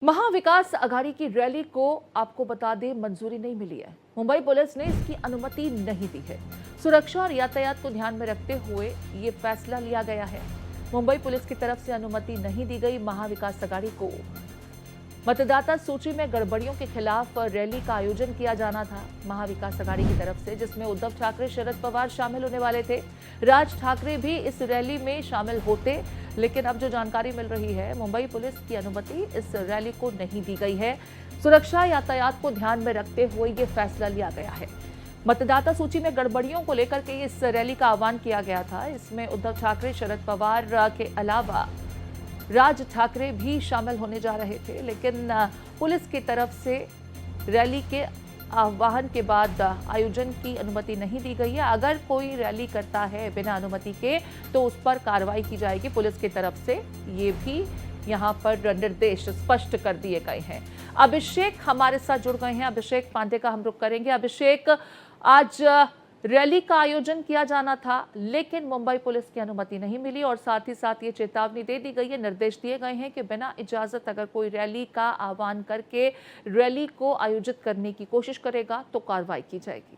महाविकास आघाड़ी की रैली को आपको बता दें मंजूरी नहीं मिली है। मुंबई पुलिस ने इसकी अनुमति नहीं दी है। सुरक्षा और यातायात को ध्यान में रखते हुए ये फैसला लिया गया है। मुंबई पुलिस की तरफ से अनुमति नहीं दी गई। महाविकास आघाड़ी को मतदाता सूची में गड़बड़ियों के खिलाफ रैली का आयोजन किया जाना था महाविकास आघाड़ी की तरफ से, जिसमें उद्धव ठाकरे, शरद पवार शामिल होने वाले थे। राज ठाकरे भी इस रैली में शामिल होते, लेकिन अब जो जानकारी मिल रही है, मुंबई पुलिस की अनुमति इस रैली को नहीं दी गई है। सुरक्षा यातायात को ध्यान में रखते हुए ये फैसला लिया गया है। मतदाता सूची में गड़बड़ियों को लेकर के इस रैली का आह्वान किया गया था। इसमें उद्धव ठाकरे, शरद पवार के अलावा राज ठाकरे भी शामिल होने जा रहे थे, लेकिन पुलिस की तरफ से रैली के आह्वान के बाद आयोजन की अनुमति नहीं दी गई है। अगर कोई रैली करता है बिना अनुमति के तो उस पर कार्रवाई की जाएगी पुलिस की तरफ से। ये भी यहाँ पर निर्देश स्पष्ट कर दिए गए हैं। अभिषेक हमारे साथ जुड़ गए हैं। अभिषेक पांडे का हम रुख करेंगे। अभिषेक, आज रैली का आयोजन किया जाना था, लेकिन मुंबई पुलिस की अनुमति नहीं मिली और साथ ही साथ ये चेतावनी दे दी गई है, निर्देश दिए गए हैं कि बिना इजाजत अगर कोई रैली का आह्वान करके रैली को आयोजित करने की कोशिश करेगा तो कार्रवाई की जाएगी।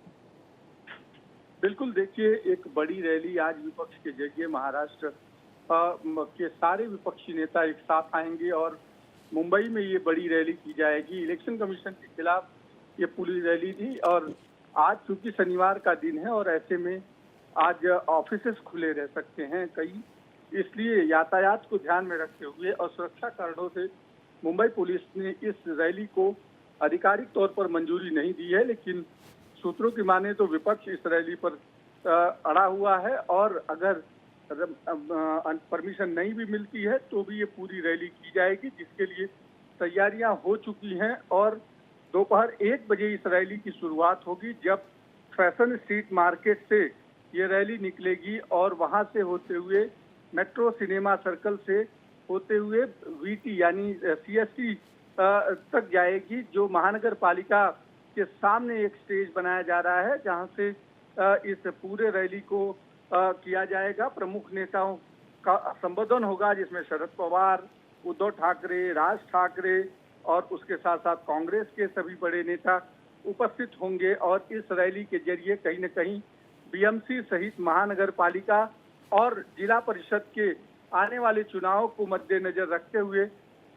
बिल्कुल, देखिए, एक बड़ी रैली आज विपक्ष के जरिए महाराष्ट्र के सारे विपक्षी नेता एक साथ आएंगे और मुंबई में ये बड़ी रैली की जाएगी। इलेक्शन कमीशन के खिलाफ ये पूरी रैली थी और आज चूंकि शनिवार का दिन है और ऐसे में आज ऑफिसेस खुले रह सकते हैं कई, इसलिए यातायात को ध्यान में रखते हुए और सुरक्षा कारणों से मुंबई पुलिस ने इस रैली को आधिकारिक तौर पर मंजूरी नहीं दी है। लेकिन सूत्रों की माने तो विपक्ष इस रैली पर अड़ा हुआ है और अगर परमिशन नहीं भी मिलती है तो भी ये पूरी रैली की जाएगी, जिसके लिए तैयारियां हो चुकी हैं और दोपहर 1 बजे इस रैली की शुरुआत होगी, जब फैशन स्ट्रीट मार्केट से ये रैली निकलेगी और वहां से होते हुए मेट्रो सिनेमा सर्कल से होते हुए वीटी यानी सीएसटी तक जाएगी, जो महानगर पालिका के सामने एक स्टेज बनाया जा रहा है, जहां से इस पूरे रैली को किया जाएगा। प्रमुख नेताओं का संबोधन होगा, जिसमें शरद पवार, उद्धव ठाकरे, राज ठाकरे और उसके साथ साथ कांग्रेस के सभी बड़े नेता उपस्थित होंगे और इस रैली के जरिए कहीं न कहीं बीएमसी सहित महानगर पालिका और जिला परिषद के आने वाले चुनाव को मद्देनजर रखते हुए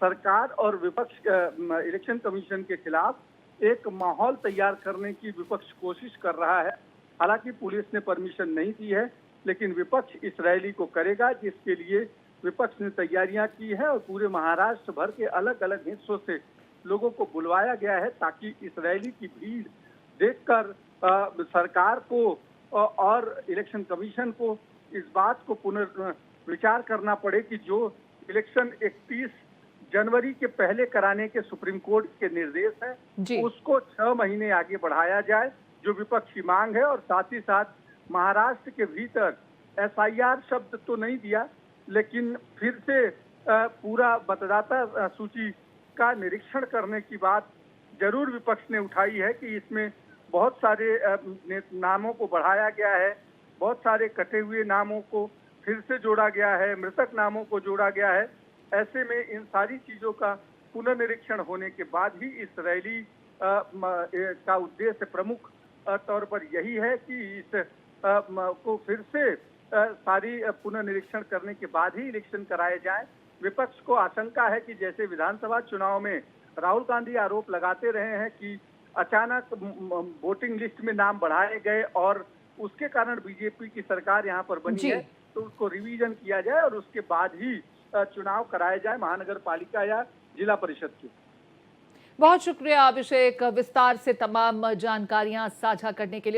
सरकार और विपक्ष इलेक्शन कमीशन के खिलाफ एक माहौल तैयार करने की विपक्ष कोशिश कर रहा है। हालांकि पुलिस ने परमिशन नहीं दी है, लेकिन विपक्ष इस रैली को करेगा, जिसके लिए विपक्ष ने तैयारियां की है और पूरे महाराष्ट्र भर के अलग अलग हिस्सों से लोगों को बुलवाया गया है, ताकि इस रैली की भीड़ देखकर सरकार को और इलेक्शन कमीशन को इस बात को पुनर्विचार करना पड़े कि जो इलेक्शन 31 जनवरी के पहले कराने के सुप्रीम कोर्ट के निर्देश हैं, उसको 6 महीने आगे बढ़ाया जाए, जो विपक्ष की मांग है। और साथ ही साथ महाराष्ट्र के भीतर एसआईआर शब्द तो नहीं दिया, लेकिन फिर से पूरा मतदाता सूची का निरीक्षण करने की बात जरूर विपक्ष ने उठाई है कि इसमें बहुत सारे नामों को बढ़ाया गया है, बहुत सारे कटे हुए नामों को फिर से जोड़ा गया है, मृतक नामों को जोड़ा गया है। ऐसे में इन सारी चीजों का पुनर्निरीक्षण होने के बाद ही इस रैली का उद्देश्य प्रमुख तौर पर यही है कि इस को फिर से सारी पुनर्निरीक्षण करने के बाद ही इलेक्शन कराए जाए। विपक्ष को आशंका है कि जैसे विधानसभा चुनाव में राहुल गांधी आरोप लगाते रहे हैं कि अचानक वोटिंग लिस्ट में नाम बढ़ाए गए और उसके कारण बीजेपी की सरकार यहां पर बनी है, तो उसको रिवीजन किया जाए और उसके बाद ही चुनाव कराए जाए महानगर पालिका या जिला परिषद के। बहुत शुक्रिया अभिषेक, विस्तार से तमाम जानकारियां साझा करने के लिए।